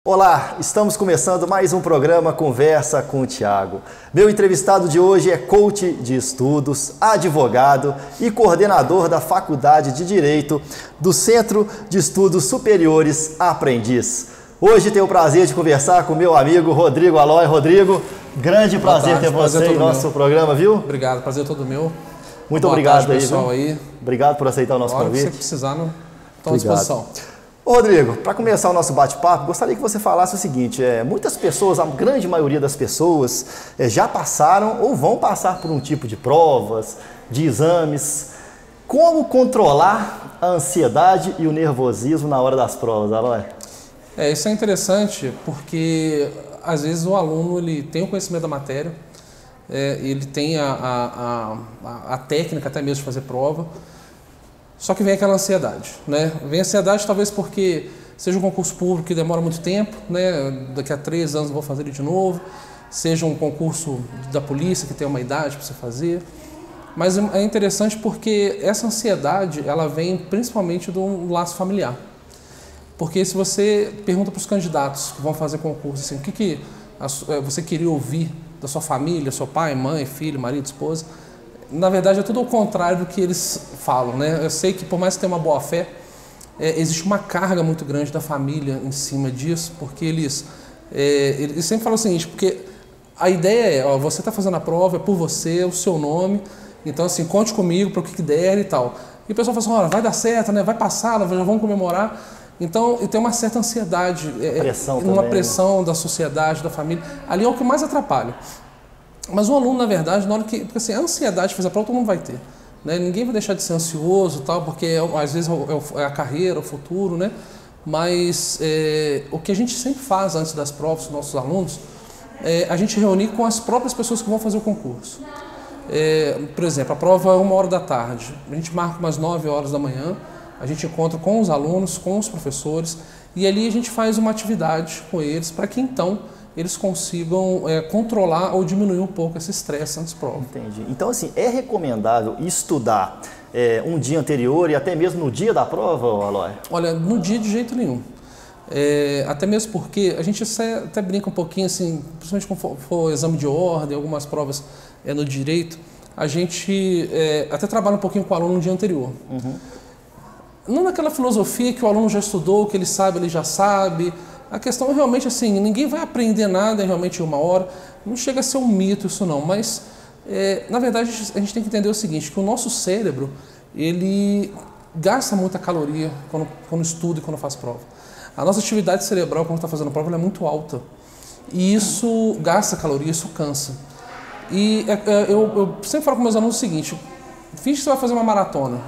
Olá, estamos começando mais um programa Conversa com o Thiago. Meu entrevistado de hoje é coach de estudos, advogado e coordenador da Faculdade de Direito do Centro de Estudos Superiores Aprendiz. Hoje tenho o prazer de conversar com meu amigo Rodrigo Aloy. Rodrigo, grande prazer ter você em nosso programa, viu? Obrigado, prazer todo meu. Muito obrigado aí, pessoal aí. Obrigado por aceitar o nosso convite. Se você precisar, estou à disposição. Ô Rodrigo, para começar o nosso bate-papo, gostaria que você falasse o seguinte, muitas pessoas, a grande maioria das pessoas já passaram ou vão passar por um tipo de provas, de exames. Como controlar a ansiedade e o nervosismo na hora das provas, Aloy? Isso é interessante porque às vezes o aluno ele tem o conhecimento da matéria, ele tem a técnica até mesmo de fazer prova, só que vem aquela ansiedade, né? Vem ansiedade talvez porque seja um concurso público que demora muito tempo, né? Daqui a 3 anos eu vou fazer ele de novo, seja um concurso da polícia que tem uma idade para você fazer. Mas é interessante porque essa ansiedade ela vem principalmente do laço familiar. Porque se você pergunta para os candidatos que vão fazer concurso assim, o que você queria ouvir da sua família, seu pai, mãe, filho, marido, esposa, na verdade é tudo ao contrário do que eles falam, né? Eu sei que por mais que tenha uma boa fé, existe uma carga muito grande da família em cima disso, porque eles sempre falam o seguinte, porque a ideia é, você está fazendo a prova, é por você, o seu nome, então assim, conte comigo para o que der e tal. E o pessoal fala assim, olha, vai dar certo, né? Vai passar, já vão comemorar. Então, tem uma certa ansiedade, uma pressão da sociedade, da família. Ali é o que mais atrapalha. Mas o aluno, na verdade, na hora que... Porque assim, a ansiedade de fazer a prova todo mundo vai ter. Né? Ninguém vai deixar de ser ansioso, tal, porque às vezes é a carreira, o futuro, né? Mas o que a gente sempre faz antes das provas, os nossos alunos, a gente reunir com as próprias pessoas que vão fazer o concurso. Por exemplo, a prova é 1h da tarde. A gente marca umas 9 horas da manhã. A gente encontra com os alunos, com os professores, e ali a gente faz uma atividade com eles para que então eles consigam controlar ou diminuir um pouco esse estresse antes da prova. Entendi. Então, assim, é recomendável estudar um dia anterior e até mesmo no dia da prova, Aloy? Olha, no dia de jeito nenhum. Até mesmo porque a gente até brinca um pouquinho, assim, principalmente quando for exame de ordem, algumas provas no direito, a gente até trabalha um pouquinho com o aluno no dia anterior. Uhum. Não naquela filosofia que o aluno já estudou, que ele sabe, ele já sabe. A questão é realmente assim, ninguém vai aprender nada realmente em 1 hora. Não chega a ser um mito isso não, mas na verdade a gente tem que entender o seguinte, que o nosso cérebro, ele gasta muita caloria quando estuda e quando faz prova. A nossa atividade cerebral quando está fazendo prova ela é muito alta. E isso gasta caloria, isso cansa. E eu sempre falo com meus alunos o seguinte, finge que você vai fazer uma maratona.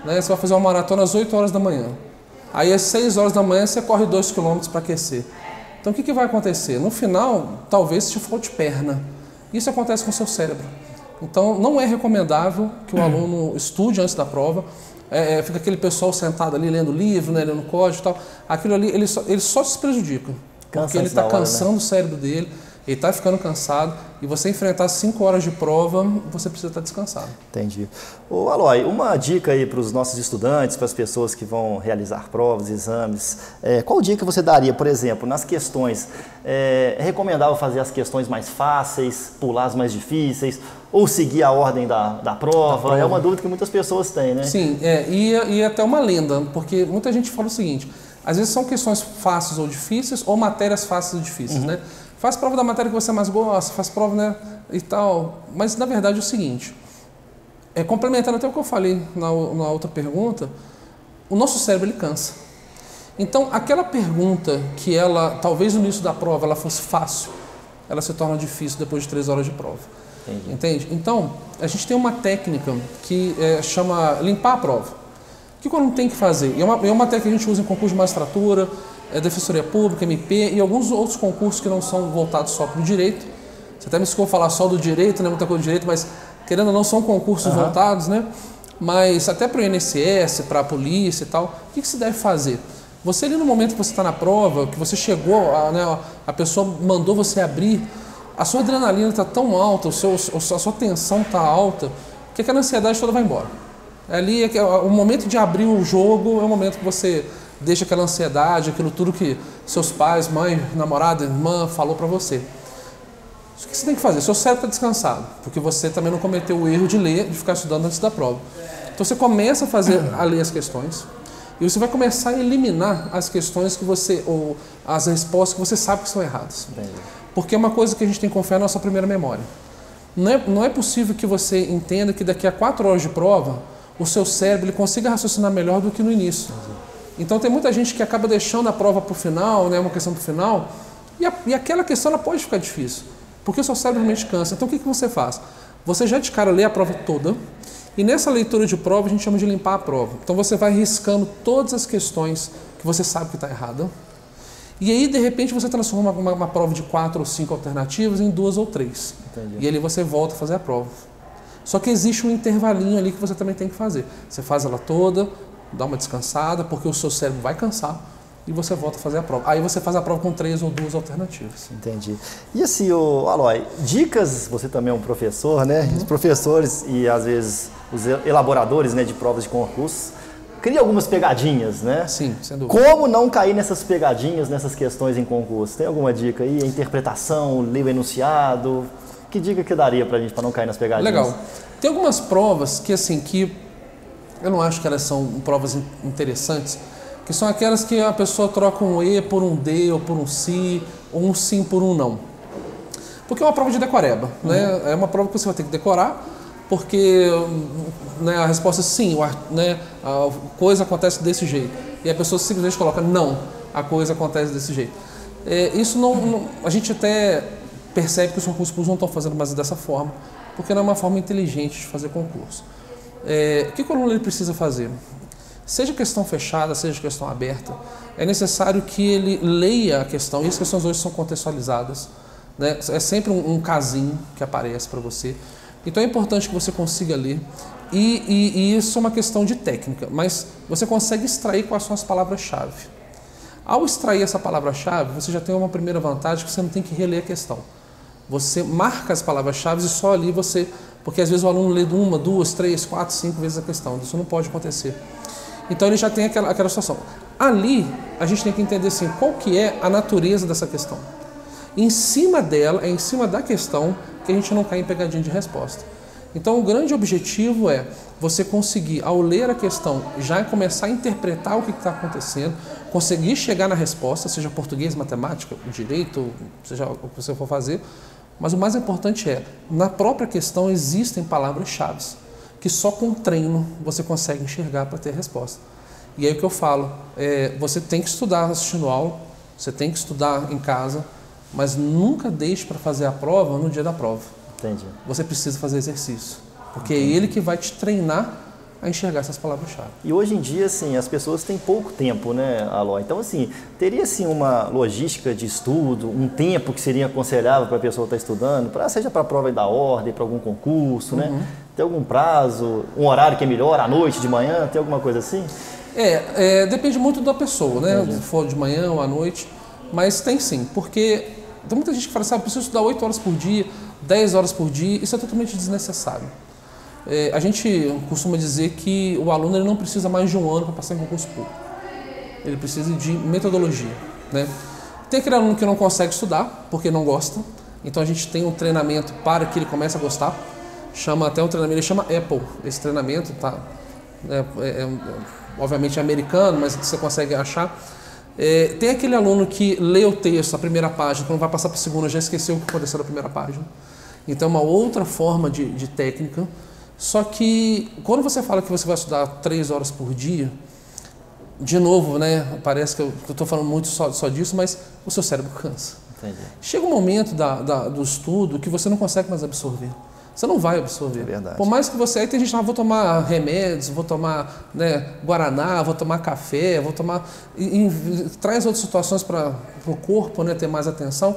Você vai fazer uma maratona às 8 horas da manhã. Aí às 6 horas da manhã você corre 2 km para aquecer. Então o que vai acontecer? No final, talvez te falte perna. Isso acontece com o seu cérebro. Então não é recomendável que o aluno estude antes da prova. Fica aquele pessoal sentado ali lendo livro, né, lendo código e tal. Aquilo ali, ele só se prejudica. Porque ele está cansando o cérebro dele. Ele está ficando cansado e você enfrentar 5 horas de prova, você precisa estar descansado. Entendi. Ô Aloy, uma dica aí para os nossos estudantes, para as pessoas que vão realizar provas, exames, qual dica você daria, por exemplo, nas questões? É recomendável fazer as questões mais fáceis, pular as mais difíceis, ou seguir a ordem da prova? É uma dúvida que muitas pessoas têm, né? Sim, e até uma lenda, porque muita gente fala o seguinte, às vezes são questões fáceis ou difíceis, ou matérias fáceis ou difíceis, né? Faz prova da matéria que você mais gosta, faz prova, né, e tal. Mas, na verdade, é o seguinte, complementando até o que eu falei na outra pergunta, o nosso cérebro, ele cansa. Então, aquela pergunta que ela, talvez no início da prova, ela fosse fácil, ela se torna difícil depois de 3 horas de prova. Entendi. Entende? Então, a gente tem uma técnica que chama limpar a prova. O que o aluno tem que fazer? É uma técnica que a gente usa em concurso de magistratura, Defensoria Pública, MP e alguns outros concursos que não são voltados só para o direito. Você até me escutou falar só do direito, né? Muita coisa do direito, mas querendo ou não são concursos voltados, né? Mas até para o INSS, para a polícia e tal, o que se deve fazer? Você ali no momento que você está na prova, que você chegou, a pessoa mandou você abrir, a sua adrenalina está tão alta, a sua tensão está alta, que aquela ansiedade toda vai embora. Ali o momento de abrir o jogo é o momento que você deixa aquela ansiedade, aquilo tudo que seus pais, mãe, namorada, irmã falou para você. O que você tem que fazer? Seu cérebro está descansado, porque você também não cometeu o erro de ler, de ficar estudando antes da prova. Então você começa a ler as questões e você vai começar a eliminar as questões que você, ou as respostas que você sabe que são erradas. Entendi. Porque é uma coisa que a gente tem que confiar na nossa primeira memória. Não é possível que você entenda que daqui a 4 horas de prova, o seu cérebro ele consiga raciocinar melhor do que no início. Então tem muita gente que acaba deixando a prova para o final, né, uma questão para o final, e aquela questão ela pode ficar difícil. Porque o seu cérebro realmente cansa. Então o que você faz? Você já de cara lê a prova toda e nessa leitura de prova a gente chama de limpar a prova. Então você vai riscando todas as questões que você sabe que está errada e aí de repente você transforma uma prova de 4 ou 5 alternativas em 2 ou 3. Entendi. E ali você volta a fazer a prova. Só que existe um intervalinho ali que você também tem que fazer. Você faz ela toda, dá uma descansada porque o seu cérebro vai cansar. E você volta a fazer a prova. Aí você faz a prova com 3 ou 2 alternativas. Entendi. E assim, Aloy, dicas, você também é um professor, né? Os professores e às vezes os elaboradores, né, de provas de concurso criam algumas pegadinhas, né? Sim, sem dúvida. Como não cair nessas pegadinhas, nessas questões em concurso? Tem alguma dica aí? A interpretação, ler o enunciado? Que dica que daria pra gente para não cair nas pegadinhas? Legal. Tem algumas provas que eu não acho que elas são provas interessantes, que são aquelas que a pessoa troca um E por um D, ou por um Si, ou um sim por um não. Porque é uma prova de decoreba, né? É uma prova que você vai ter que decorar, porque né, a resposta é sim, né, a coisa acontece desse jeito. E a pessoa simplesmente coloca não, a coisa acontece desse jeito. Isso a gente até percebe que os concursos públicos não estão fazendo mais dessa forma, porque não é uma forma inteligente de fazer concurso. O que o aluno precisa fazer? Seja questão fechada, seja questão aberta, é necessário que ele leia a questão, e as questões hoje são contextualizadas, né? É sempre um casinho que aparece para você. Então é importante que você consiga ler, e isso é uma questão de técnica, mas você consegue extrair quais são as palavras-chave. Ao extrair essa palavra-chave, você já tem uma primeira vantagem, que você não tem que reler a questão. Você marca as palavras-chave e só ali você... Porque às vezes o aluno lê 1, 2, 3, 4, 5 vezes a questão, isso não pode acontecer. Então ele já tem aquela situação. Ali, a gente tem que entender assim, qual que é a natureza dessa questão. Em cima dela, em cima da questão, que a gente não cai em pegadinha de resposta. Então o grande objetivo é você conseguir, ao ler a questão, já começar a interpretar o que está acontecendo, conseguir chegar na resposta, seja português, matemática, direito, seja o que você for fazer, mas o mais importante é, na própria questão existem palavras-chave, que só com treino você consegue enxergar para ter a resposta. E aí o que eu falo, você tem que estudar assistindo aula, você tem que estudar em casa, mas nunca deixe para fazer a prova no dia da prova. Entendi. Você precisa fazer exercício, porque é ele que vai te treinar a enxergar essas palavras-chave. E hoje em dia, assim, as pessoas têm pouco tempo, né, Aloy? Então, assim, teria, assim, uma logística de estudo, um tempo que seria aconselhável para a pessoa estar estudando, seja para a prova da ordem, para algum concurso, né? Tem algum prazo, um horário que é melhor, à noite, de manhã, tem alguma coisa assim? Depende muito da pessoa, né? Entendi. Se for de manhã ou à noite, mas tem sim, porque tem muita gente que fala assim, eu preciso estudar 8 horas por dia, 10 horas por dia, isso é totalmente desnecessário. A gente costuma dizer que o aluno ele não precisa mais de 1 ano para passar em concurso público. Ele precisa de metodologia, né? Tem aquele aluno que não consegue estudar porque não gosta, então a gente tem um treinamento para que ele comece a gostar. Chama até um treinamento, ele chama Apple. Esse treinamento tá, obviamente é americano, mas você consegue achar. Tem aquele aluno que lê o texto, a primeira página, quando vai passar para a segunda já esqueceu o que aconteceu na primeira página. Então é uma outra forma de técnica. Só que quando você fala que você vai estudar 3 horas por dia, de novo, né, parece que eu estou falando muito só disso, mas o seu cérebro cansa. Entendi. Chega um momento do estudo que você não consegue mais absorver. Você não vai absorver. É verdade. Por mais que você... Aí tem gente que vou tomar remédios, vou tomar, né, guaraná, vou tomar café, vou tomar... traz outras situações para o corpo, né, ter mais atenção,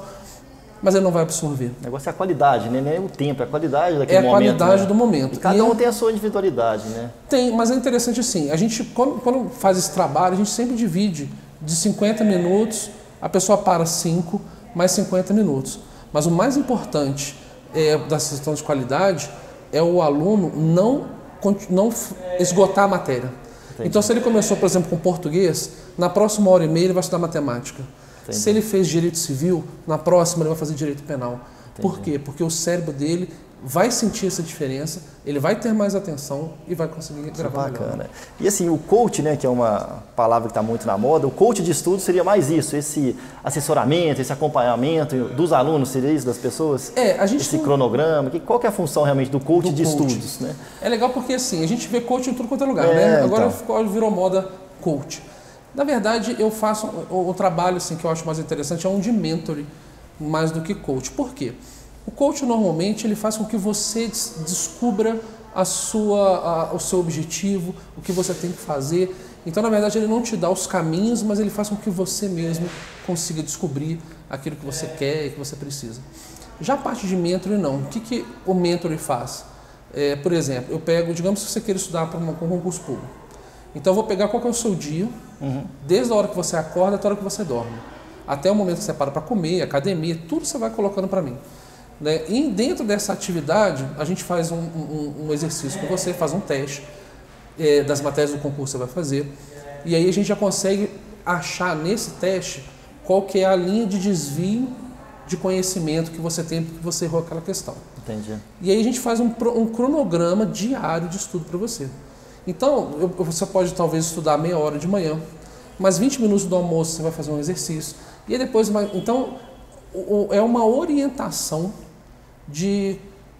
mas ele não vai absorver. O negócio é a qualidade, né? Não é o tempo, é a qualidade daquele momento. É a qualidade, né, do momento. E cada um tem a sua individualidade, né? Tem, mas é interessante assim, a gente, quando faz esse trabalho, a gente sempre divide de 50 minutos, a pessoa para 5, mais 50 minutos. Mas o mais importante da questão de qualidade é o aluno não esgotar a matéria. Entendi. Então, se ele começou, por exemplo, com português, na próxima hora e meia ele vai estudar matemática. Entendi. Se ele fez direito civil, na próxima ele vai fazer direito penal. Entendi. Por quê? Porque o cérebro dele vai sentir essa diferença, ele vai ter mais atenção e vai conseguir gravar melhor. Bacana. E assim, o coach, né, que é uma palavra que está muito na moda, o coach de estudo seria mais isso, esse assessoramento, esse acompanhamento dos alunos, seria isso, das pessoas? Esse cronograma, qual que é a função realmente do coach de estudos? Né? É legal porque assim, a gente vê coach em tudo quanto é lugar, né? Agora virou moda coach. Na verdade, eu faço o trabalho assim, que eu acho mais interessante, é um de mentoring, mais do que coach. Por quê? O coach normalmente ele faz com que você descubra o seu objetivo, o que você tem que fazer. Então, na verdade, ele não te dá os caminhos, mas ele faz com que você mesmo consiga descobrir aquilo que você quer e que você precisa. Já a parte de mentoring, não. O que o mentoring faz? Por exemplo, eu pego, digamos que você queira estudar para um concurso público. Então, eu vou pegar qual que é o seu dia, desde a hora que você acorda até a hora que você dorme. Até o momento que você para para comer, academia, tudo você vai colocando para mim. Né? E dentro dessa atividade, a gente faz um exercício com você, faz um teste das matérias do concurso que você vai fazer. E aí a gente já consegue achar nesse teste qual que é a linha de desvio de conhecimento que você tem porque você errou aquela questão. Entendi. E aí a gente faz um cronograma diário de estudo para você. Então, você pode talvez estudar meia hora de manhã, mais 20 minutos do almoço você vai fazer um exercício. E aí depois, então, é uma orientação de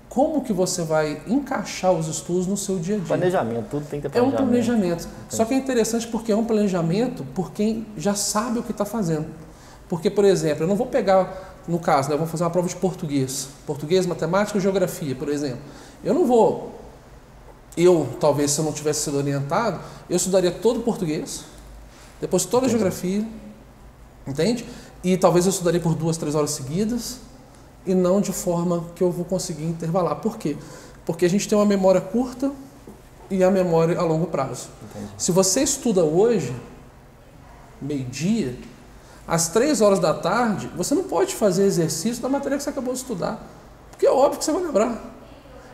como que você vai encaixar os estudos no seu dia a dia. Planejamento, tudo tem que ter planejamento. É um planejamento. Só que é interessante porque é um planejamento por quem já sabe o que está fazendo. Porque, por exemplo, eu não vou pegar, no caso, né, eu vou fazer uma prova de português. Português, matemática e geografia, por exemplo. Eu não vou... talvez, se eu não tivesse sido orientado, eu estudaria todo o português, depois toda a geografia, entende? E talvez eu estudaria por 2, 3 horas seguidas, e não de forma que eu vou conseguir intervalar. Por quê? Porque a gente tem uma memória curta e a memória a longo prazo. Entendi. Se você estuda hoje, meio-dia, às 3 horas da tarde, você não pode fazer exercício da matéria que você acabou de estudar, porque é óbvio que você vai lembrar.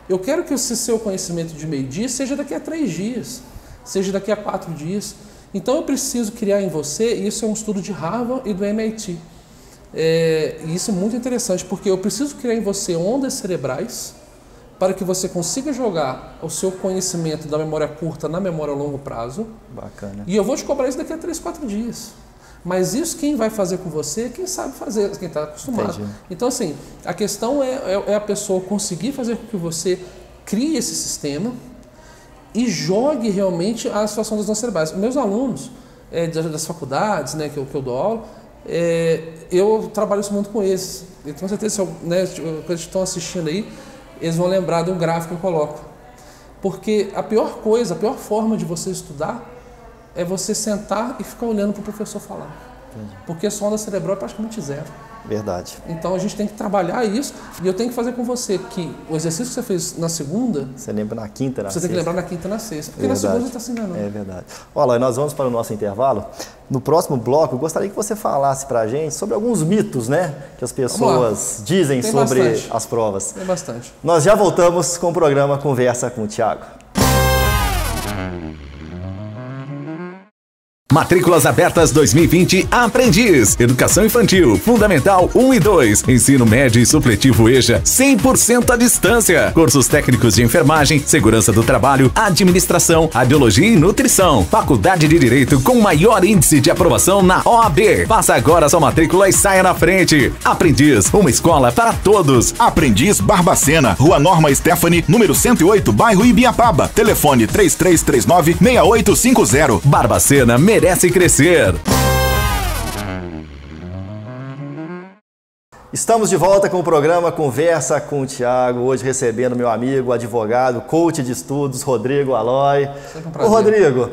Eu quero que o seu conhecimento de meio-dia seja daqui a 3 dias, seja daqui a 4 dias. Então eu preciso criar em você, e isso é um estudo de Harvard e do MIT. E isso é muito interessante, porque eu preciso criar em você ondas cerebrais para que você consiga jogar o seu conhecimento da memória curta na memória a longo prazo. Bacana. E eu vou te cobrar isso daqui a 3, 4 dias. Mas isso quem vai fazer com você é quem sabe fazer, quem está acostumado. Entendi. Então, assim, a questão é a pessoa conseguir fazer com que você crie esse sistema e jogue realmente a situação das ondas cerebrais. Meus alunos das faculdades, né, que eu dou aula, eu trabalho isso muito com eles. Então, com certeza, quando eles estão assistindo aí, eles vão lembrar de um gráfico que eu coloco. Porque a pior coisa, a pior forma de você estudar é você sentar e ficar olhando para o professor falar. Entendi. Porque a sua onda cerebral é praticamente zero. Verdade. Então a gente tem que trabalhar isso e eu tenho que fazer com você que o exercício que você fez na segunda... Você lembra na quinta, na sexta. Você tem que lembrar na quinta e na sexta. Porque verdade. Na segunda você está se enganando. É verdade. Olha, nós vamos para o nosso intervalo. No próximo bloco, eu gostaria que você falasse para a gente sobre alguns mitos, né? Que as pessoas dizem Tem sobre bastante. as provas. Tem bastante. Nós já voltamos com o programa Conversa com o Thiago. Matrículas abertas 2020 Aprendiz. Educação infantil, fundamental 1 e 2. Ensino médio e supletivo EJA 100% à distância. Cursos técnicos de enfermagem, segurança do trabalho, administração, radiologia e nutrição. Faculdade de Direito com maior índice de aprovação na OAB. Faça agora sua matrícula e saia na frente. Aprendiz, uma escola para todos. Aprendiz Barbacena, Rua Norma Stephanie, número 108, bairro Ibiapaba. Telefone 3339-6850. Barbacena merece crescer. Estamos de volta com o programa Conversa com o Thiago, hoje recebendo meu amigo, advogado, coach de estudos, Rodrigo Aloy. Sempre um prazer. Ô Rodrigo,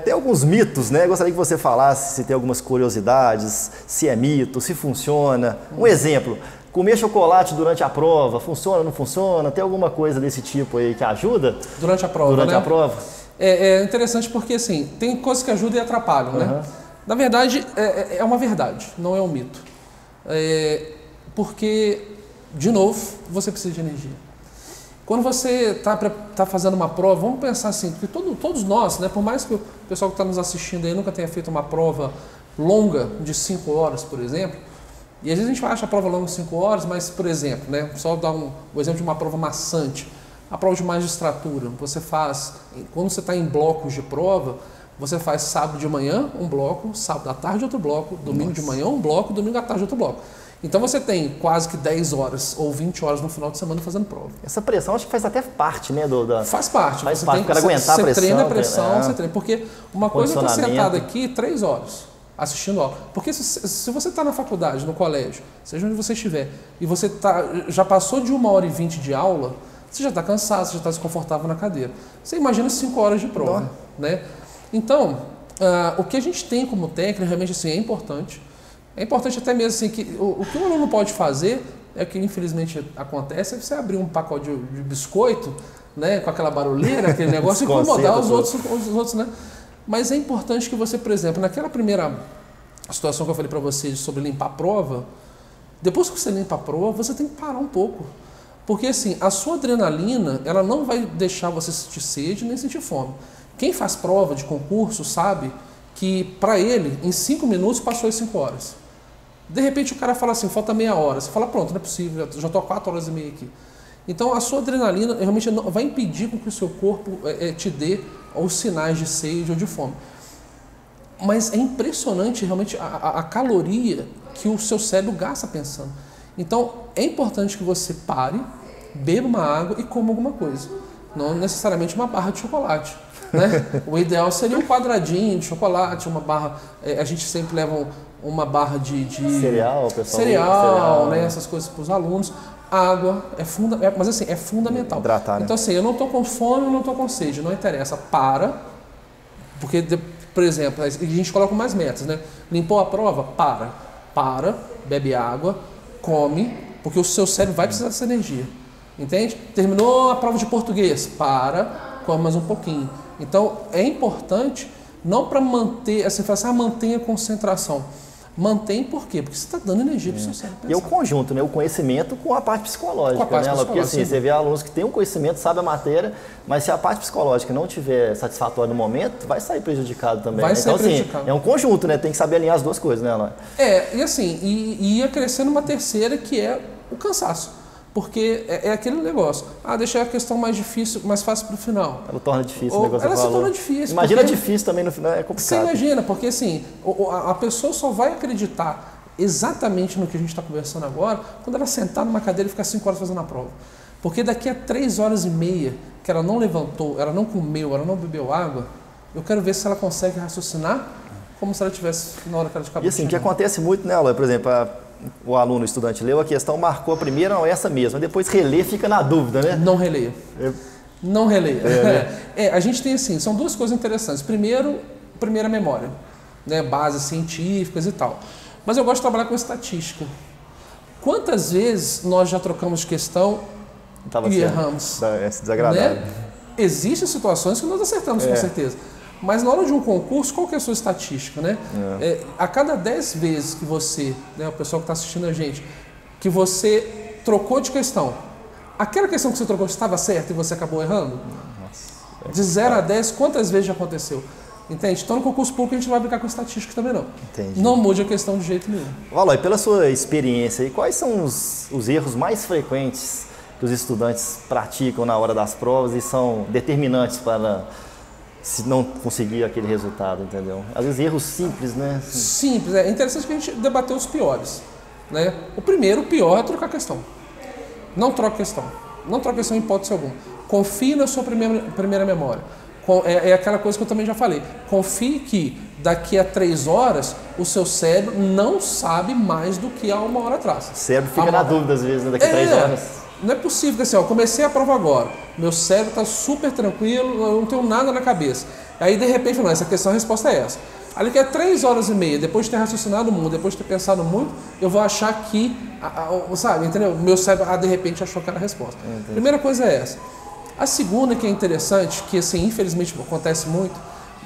tem alguns mitos, né? Gostaria que você falasse se tem algumas curiosidades, se é mito, se funciona. Um exemplo, comer chocolate durante a prova, funciona, não funciona? Tem alguma coisa desse tipo aí que ajuda? Durante a prova, Durante né? a prova? É interessante porque, assim, tem coisas que ajudam e atrapalham, né? Na verdade, é uma verdade, não é um mito. Porque, de novo, você precisa de energia. Quando você está fazendo uma prova, vamos pensar assim, que todos nós, né, por mais que o pessoal que está nos assistindo aí nunca tenha feito uma prova longa de 5 horas, por exemplo, e às vezes a gente acha a prova longa de 5 horas, mas, por exemplo, né, só dar o exemplo de uma prova maçante, a prova de magistratura, você faz, quando você está em blocos de prova, você faz sábado de manhã um bloco, sábado à tarde outro bloco, domingo de manhã um bloco, domingo à tarde outro bloco. Então você tem quase que 10 horas ou 20 horas no final de semana fazendo prova. Essa pressão acho que faz até parte, né? Faz parte. Faz parte, para aguentar a pressão. Você treina a pressão, você treina. Porque uma coisa é estar sentado aqui 3 horas assistindo aula. Porque se você está na faculdade, no colégio, seja onde você estiver, e você já passou de 1h20 de aula, você já está cansado, você já está desconfortável na cadeira. Você imagina 5 horas de prova, né? Então, o que a gente tem como técnica, realmente assim, é importante. É importante até mesmo assim, que o que o aluno pode fazer, é que infelizmente acontece, é você abrir um pacote de biscoito, né, com aquela barulheira, aquele negócio, e incomodar os outros, né? Mas é importante que você, por exemplo, naquela primeira situação que eu falei para vocês sobre limpar a prova, depois que você limpa a prova, você tem que parar um pouco. Porque assim, a sua adrenalina, ela não vai deixar você sentir sede nem sentir fome. Quem faz prova de concurso sabe que para ele, em 5 minutos, passou as 5 horas. De repente o cara fala assim, falta meia hora. Você fala, pronto, não é possível, já estou há 4 horas e meia aqui. Então a sua adrenalina realmente vai impedir com que o seu corpo te dê os sinais de sede ou de fome. Mas é impressionante realmente a caloria que o seu cérebro gasta pensando. Então é importante que você pare, beba uma água e coma alguma coisa. Não necessariamente uma barra de chocolate. Né? O ideal seria um quadradinho de chocolate, uma barra. A gente sempre leva uma barra de cereal, pessoal. Cereal, né? Essas coisas para os alunos. Água mas assim, é fundamental. Hidratar, né? Então assim, eu não estou com fome, eu não estou com sede, não interessa. Para, porque, por exemplo, a gente coloca mais metas, né? Limpou a prova? Para, bebe água, come, porque o seu cérebro vai precisar dessa energia. Entende? Terminou a prova de português? Come mais um pouquinho. Então, é importante, não para manter, assim, falar assim, mantenha a concentração. Mantém por quê? Porque você está dando energia para o seu cérebro pensar. E o conjunto, né? O conhecimento com a parte psicológica. Porque assim, você vê alunos que têm um conhecimento, sabe a matéria, mas se a parte psicológica não tiver satisfatória no momento, vai sair prejudicado também. Vai sair prejudicado. Assim, é um conjunto, né? Tem que saber alinhar as duas coisas, né, Alain? E assim, ia crescendo uma terceira que é o cansaço. Porque é aquele negócio. Deixar a questão mais difícil, mais fácil para o final. Ela torna difícil o negócio. Ela se torna difícil. Imagina difícil também no final, é complicado. Você imagina, porque assim, a pessoa só vai acreditar exatamente no que a gente está conversando agora quando ela sentar numa cadeira e ficar 5 horas fazendo a prova. Porque daqui a 3 horas e meia que ela não levantou, ela não comeu, ela não bebeu água, eu quero ver se ela consegue raciocinar como se ela tivesse na hora que ela acabou. E assim, o que acontece muito, né, Alain? Por exemplo, o aluno, o estudante leu a questão, marcou a primeira, não, essa mesma, depois relê, fica na dúvida, né? Não releia. Não releia. A gente tem assim, são duas coisas interessantes. Primeiro, primeira memória, né, bases científicas e tal. Mas eu gosto de trabalhar com estatística. Quantas vezes nós já trocamos questão e erramos? Desagradável. Né? Existem situações que nós acertamos, com certeza. Mas na hora de um concurso, qual que é a sua estatística, né? A cada 10 vezes que você, né, o pessoal que está assistindo a gente, que você trocou de questão, aquela questão que você trocou estava certa e você acabou errando? Nossa, de 0 a 10, quantas vezes já aconteceu? Entende? Então no concurso público a gente não vai brincar com estatística também não. Entendi. Não mude a questão de jeito nenhum. Valor, e pela sua experiência aí, quais são os erros mais frequentes que os estudantes praticam na hora das provas e são determinantes para se não conseguir aquele resultado, entendeu? Às vezes erros simples, né? Simples, é interessante que a gente debateu os piores, né? O pior é trocar questão. Não troca questão. Não troca questão em hipótese alguma. Confie na sua primeira memória. É aquela coisa que eu também já falei. Confie que daqui a 3 horas o seu cérebro não sabe mais do que há 1 hora atrás. O cérebro fica na dúvida às vezes, né? Daqui a 3 horas. Não é possível que assim, comecei a prova agora, meu cérebro está super tranquilo, eu não tenho nada na cabeça. Aí de repente, não, essa questão, a resposta é essa. Ali que é 3 horas e meia, depois de ter raciocinado muito, depois de ter pensado muito, eu vou achar que, sabe, entendeu? Meu cérebro, de repente, achou aquela resposta. Entendi. Primeira coisa é essa. A segunda, que é interessante, que assim, infelizmente acontece muito,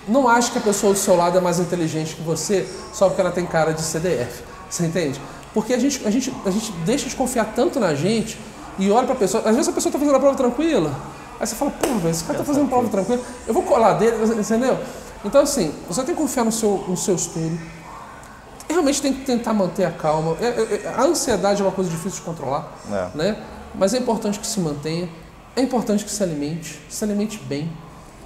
não ache que a pessoa do seu lado é mais inteligente que você só porque ela tem cara de CDF. Você entende? Porque a gente deixa de confiar tanto na gente e olha para a pessoa, às vezes a pessoa está fazendo a prova tranquila, aí você fala, pô, velho, esse cara está fazendo prova tranquila, eu vou colar dele, entendeu? Então assim, você tem que confiar no seu estudo, realmente tem que tentar manter a calma, a ansiedade é uma coisa difícil de controlar, né? Mas é importante que se mantenha, é importante que se alimente bem,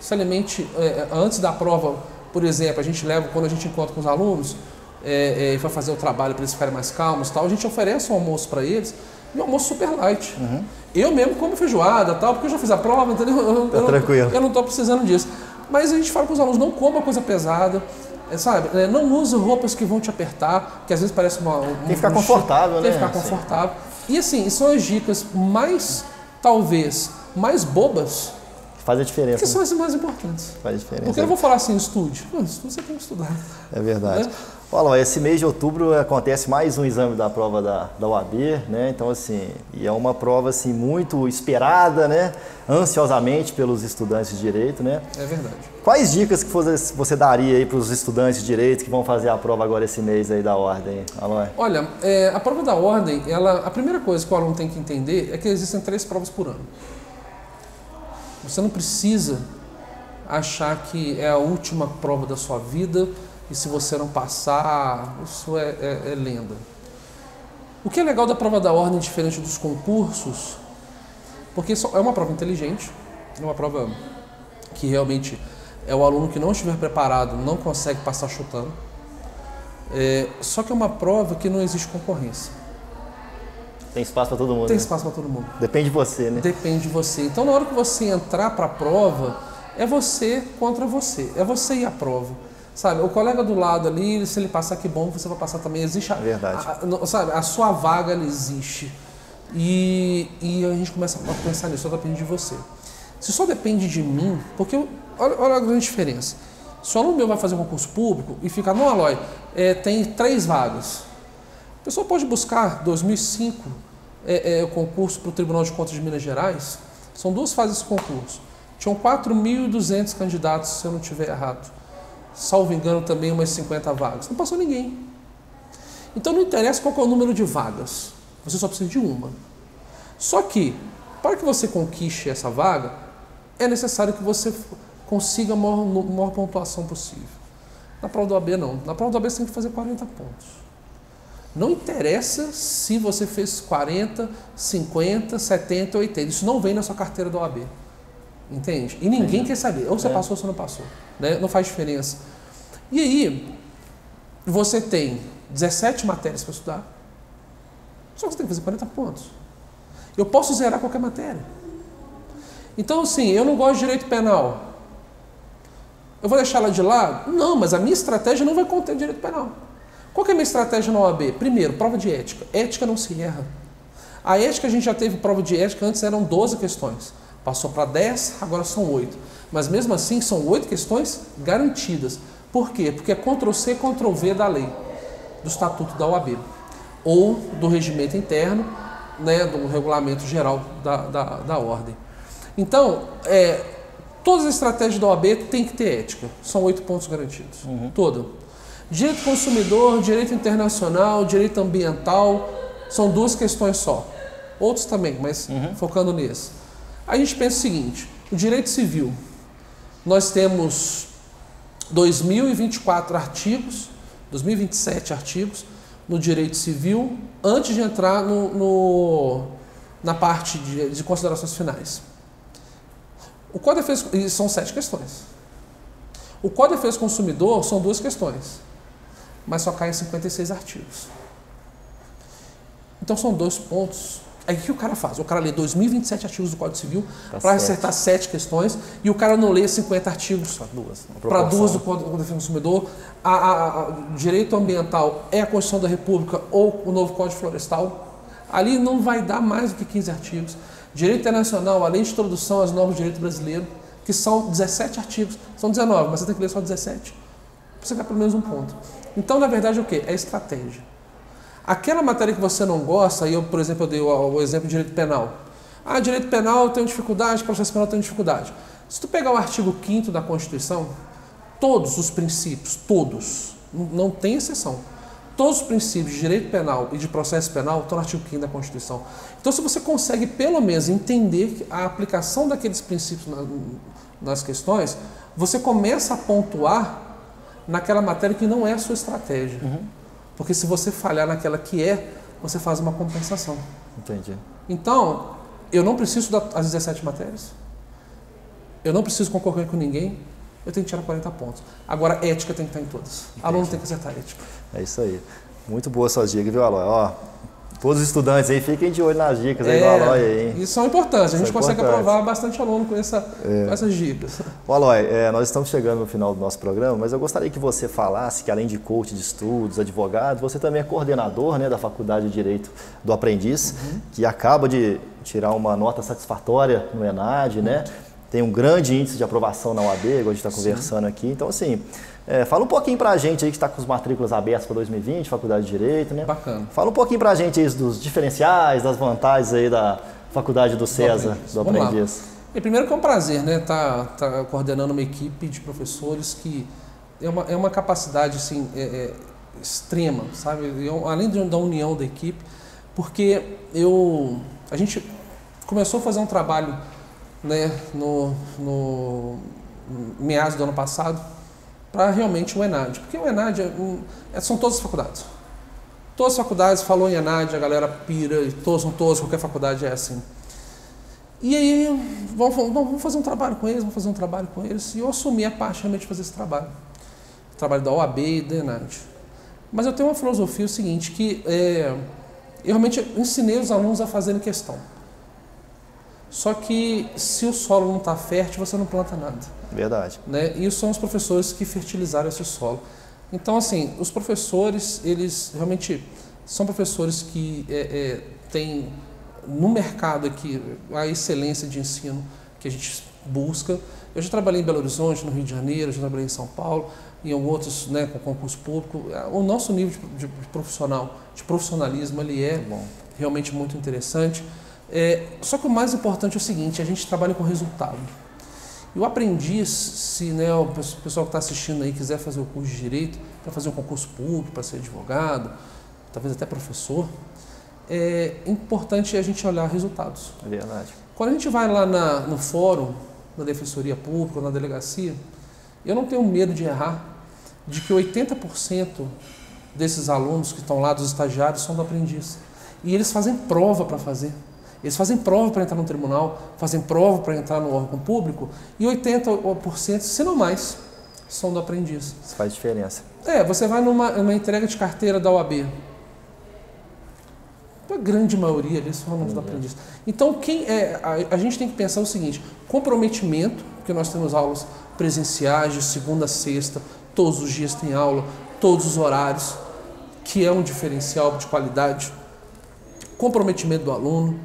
se alimente antes da prova, por exemplo, a gente leva, quando a gente encontra com os alunos, e vai fazer o trabalho para eles ficarem mais calmos, tal, a gente oferece um almoço para eles, e um almoço super light. Eu mesmo como feijoada, tal, porque eu já fiz a prova, entendeu? Eu não estou precisando disso. Mas a gente fala para os alunos, não coma coisa pesada, sabe? Não use roupas que vão te apertar, que às vezes parece tem que ficar confortável, né? Tem que ficar confortável. E assim, são as dicas talvez mais bobas, faz a diferença. Que são as mais importantes. Faz a diferença. Porque eu não vou falar assim, estude. Estude você tem que estudar. É verdade. Olha, esse mês de outubro acontece mais um exame da prova da OAB, né? Então, assim, e é uma prova, assim, muito esperada, né? Ansiosamente pelos estudantes de Direito, né? É verdade. Quais dicas que você daria aí para os estudantes de Direito que vão fazer a prova agora esse mês aí da Ordem, Aloy? Olha, a prova da Ordem, a primeira coisa que o aluno tem que entender é que existem 3 provas por ano. Você não precisa achar que é a última prova da sua vida e se você não passar, isso é lenda. O que é legal da prova da Ordem, diferente dos concursos, porque é uma prova inteligente, é uma prova que realmente o aluno que não estiver preparado não consegue passar chutando, só que é uma prova que não existe concorrência. Tem espaço para todo mundo. Tem espaço para todo mundo. Depende de você, né? Depende de você. Então, na hora que você entrar para a prova, é você contra você. É você e a prova. Sabe, o colega do lado ali, se ele passar, que bom, você vai passar também. Existe verdade. Sabe, a sua vaga, ela existe. E a gente começa a pensar nisso, só depende de você. Se só depende de mim, porque olha a grande diferença. Se o aluno meu vai fazer um concurso público e fica, não, Aloy, tem 3 vagas. A pessoa pode buscar 2005, o concurso para o Tribunal de Contas de Minas Gerais. São 2 fases desse concurso. Tinham 4.200 candidatos, se eu não estiver errado. Salvo engano, também umas 50 vagas. Não passou ninguém. Então não interessa qual é o número de vagas. Você só precisa de uma. Só que, para que você conquiste essa vaga, é necessário que você consiga a maior pontuação possível. Na prova do OAB, não. Na prova do OAB você tem que fazer 40 pontos. Não interessa se você fez 40, 50, 70, 80. Isso não vem na sua carteira do OAB. Entende? E ninguém quer saber. Ou você passou ou você não passou. Né? Não faz diferença. E aí, você tem 17 matérias para estudar. Só que você tem que fazer 40 pontos. Eu posso zerar qualquer matéria. Então, assim, eu não gosto de direito penal. Eu vou deixar ela de lado? Não, mas a minha estratégia não vai conter direito penal. Qual que é a minha estratégia na OAB? Primeiro, prova de ética. Ética não se erra. A ética, a gente já teve prova de ética, antes eram 12 questões. Passou para 10, agora são 8. Mas mesmo assim, são 8 questões garantidas. Por quê? Porque é Ctrl+C, Ctrl+V da lei, do Estatuto da OAB. Ou do regimento interno, né, do regulamento geral da ordem. Então, todas as estratégias da OAB têm que ter ética. São 8 pontos garantidos. Todo. Direito consumidor, direito internacional, direito ambiental, são 2 questões só. Outros também, mas focando nesse. Aí a gente pensa o seguinte, o direito civil, nós temos 2024 artigos, 2027 artigos no direito civil, antes de entrar na parte de considerações finais. O Código de Defesa, são 7 questões. O Código de Defesa do Consumidor são 2 questões, mas só caem 56 artigos. Então são 2 pontos. Aí o que o cara faz? O cara lê 2027 artigos do Código Civil para acertar 7 questões e o cara não lê 50 artigos para 2 do Código de Defesa do Consumidor. Direito ambiental é a Constituição da República ou o novo Código Florestal. Ali não vai dar mais do que 15 artigos. Direito internacional, a lei de introdução às normas do direito brasileiro, que são 17 artigos. São 19, mas você tem que ler só 17. Para você ganhar pelo menos um ponto. Então, na verdade, é o quê? É estratégia. Aquela matéria que você não gosta, aí eu, por exemplo, eu dei o exemplo de direito penal. Direito penal eu tenho dificuldade, processo penal eu tenho dificuldade. Se tu pegar o artigo 5º da Constituição, todos os princípios, todos, não tem exceção, Todos os princípios de direito penal e de processo penal estão no artigo 5º da Constituição. Então, se você consegue, pelo menos, entender a aplicação daqueles princípios nas questões, você começa a pontuar naquela matéria que não é a sua estratégia. Porque se você falhar naquela que é, você faz uma compensação. Entendi. Então, eu não preciso das 17 matérias, eu não preciso concorrer com ninguém, eu tenho que tirar 40 pontos. Agora, ética tem que estar em todas. Aluno tem que acertar ética. É isso aí. Muito boa suas dicas, viu, Aloy? Ó, todos os estudantes aí, fiquem de olho nas dicas aí do Aloy aí, hein? Isso são importantes. A gente consegue aprovar bastante aluno com essas dicas. Ô, Aloy, nós estamos chegando no final do nosso programa, mas eu gostaria que você falasse que, além de coach de estudos, advogado, você também é coordenador, né, da Faculdade de Direito do Aprendiz, que acaba de tirar uma nota satisfatória no ENAD, né? Tem um grande índice de aprovação na OAB, igual a gente está conversando aqui. Então, assim, fala um pouquinho para a gente aí que está com os matrículas abertas para 2020, Faculdade de Direito, né? Bacana. Fala um pouquinho para a gente aí dos diferenciais, das vantagens aí da Faculdade do César, do Aprendiz. E primeiro que é um prazer, né, tá coordenando uma equipe de professores que é uma capacidade, assim, extrema, sabe? Além da união da equipe, porque a gente começou a fazer um trabalho, né, no meados do ano passado, para realmente o ENAD. Porque o ENAD são todas as faculdades. Todas as faculdades, falou em ENAD, a galera pira, e são todas, qualquer faculdade é assim. E aí, vamos fazer um trabalho com eles, e eu assumi a parte realmente de fazer esse trabalho. O trabalho da OAB e da ENAD. Mas eu tenho uma filosofia o seguinte, que eu realmente ensinei os alunos a fazerem questão. Só que se o solo não está fértil, você não planta nada. Verdade. Né? E são os professores que fertilizaram esse solo. Então, assim, os professores, eles realmente são professores que têm no mercado aqui a excelência de ensino que a gente busca. Eu já trabalhei em Belo Horizonte, no Rio de Janeiro, já trabalhei em São Paulo, em outros, né, com concurso público. O nosso nível de profissionalismo, ele é realmente muito interessante. Só que o mais importante é o seguinte, a gente trabalha com resultado. E o aprendiz, se, né, o pessoal que está assistindo aí quiser fazer o curso de Direito, para fazer um concurso público, para ser advogado, talvez até professor, é importante a gente olhar resultados. É verdade. Quando a gente vai lá no fórum, na Defensoria Pública, na delegacia, eu não tenho medo de errar, de que 80% desses alunos que estão lá, dos estagiários, são do aprendiz. E eles fazem prova para fazer. Eles fazem prova para entrar no tribunal, fazem prova para entrar no órgão público, e 80%, se não mais, são do aprendiz. Isso faz diferença. Você vai numa entrega de carteira da OAB. A grande maioria ali são alunos do aprendiz. Então, a gente tem que pensar o seguinte, comprometimento, porque nós temos aulas presenciais de segunda a sexta, todos os dias tem aula, todos os horários, que é um diferencial de qualidade, comprometimento do aluno.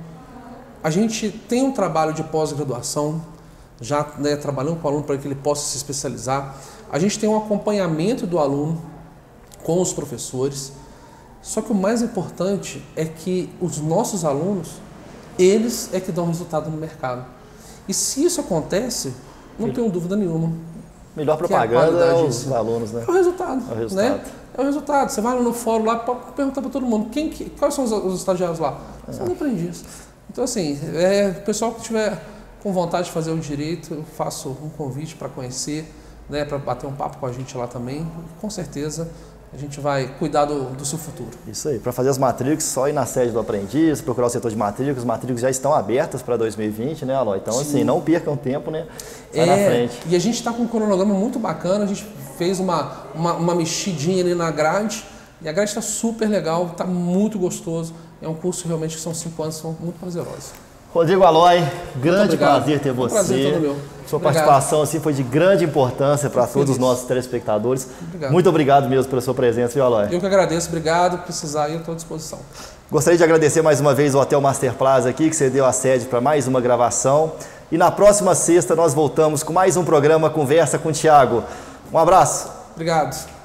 A gente tem um trabalho de pós-graduação, já, né, trabalhando com o aluno para que ele possa se especializar. A gente tem um acompanhamento do aluno com os professores. Só que o mais importante é que os nossos alunos, eles é que dão resultado no mercado. E se isso acontece, não tenho dúvida nenhuma. Melhor propaganda é os alunos, né? É o resultado. É o resultado. Né? É o resultado. Você vai no fórum lá para perguntar para todo mundo, quais são os estagiários lá? São aprendiz. Então, assim, o pessoal que tiver com vontade de fazer o direito, eu faço um convite para conhecer, né, para bater um papo com a gente lá também. Com certeza a gente vai cuidar do seu futuro. Isso aí. Para fazer as matrículas, só ir na sede do aprendiz, procurar o setor de matrículas. As matrículas já estão abertas para 2020, né, Aloy? Então, assim, não percam tempo, né? Sai na frente. E a gente está com um cronograma muito bacana. A gente fez uma mexidinha ali na grade. E a grade está super legal, está muito gostoso. É um curso realmente que são 5 anos, são muito prazerosos. Rodrigo Aloy, grande prazer ter você. Prazer todo meu. Sua participação assim, foi de grande importância para todos os nossos telespectadores. Muito obrigado mesmo pela sua presença, viu, Aloy? Eu que agradeço, obrigado. Precisar aí, eu estou à disposição. Gostaria de agradecer mais uma vez ao Hotel Master Plaza aqui, que cedeu a sede para mais uma gravação. E na próxima sexta nós voltamos com mais um programa Conversa com o Thiago. Um abraço. Obrigado.